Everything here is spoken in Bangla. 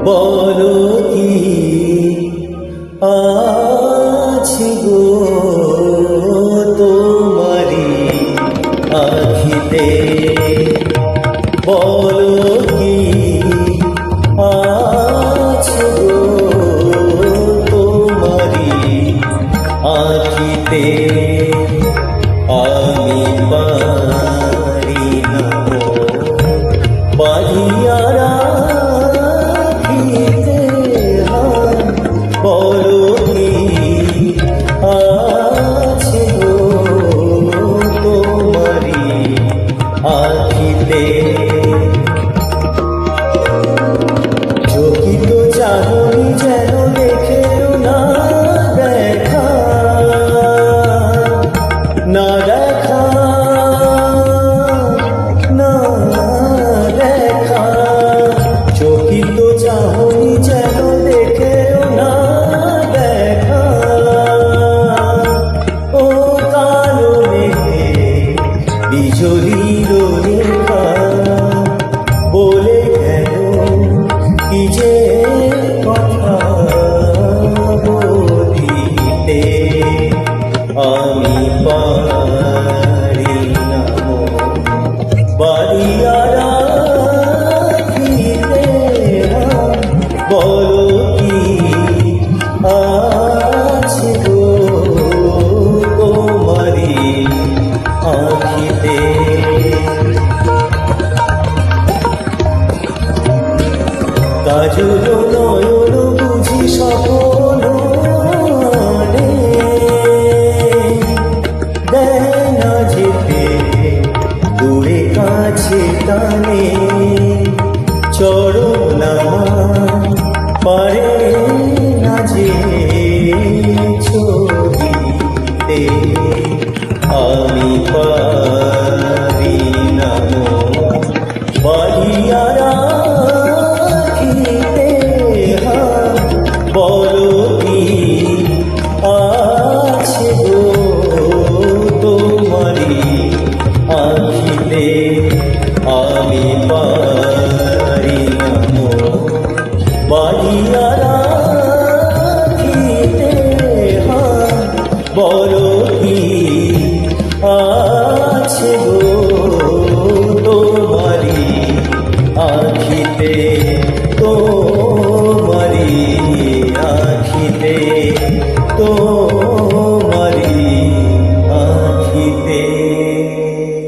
বলো কি আছে গো তোমারি আখিতে, বলো কি আছে গো তোমারি আখিতে। আমি পারি না বাঁধিয়া রাখিতে, বলো কি আছে গো তোমারি আখিতে। চকিত চাহনি যেন দেখেও না দেখা, না দেখা, না দেখা। চকিত চাহনি যেন দেখেও না দেখা। ও কালো মেঘে বিজলির রেখা, বলে গেল কি যে কথা বলিতে। আমি পারি না বাড়িয়া রাখিতে, বলো কি আছে গো তোমারি আখিতে। কাজল নয়ন বুঝি সফল দেয় না যেতে, দূরে কাছে টানে। চরণ আমার পারে না যে ছবিতে। আমি পারি না বাড়িয়া রাখিতে, বলো কি আছে গো তোমারি আখিতে। আমি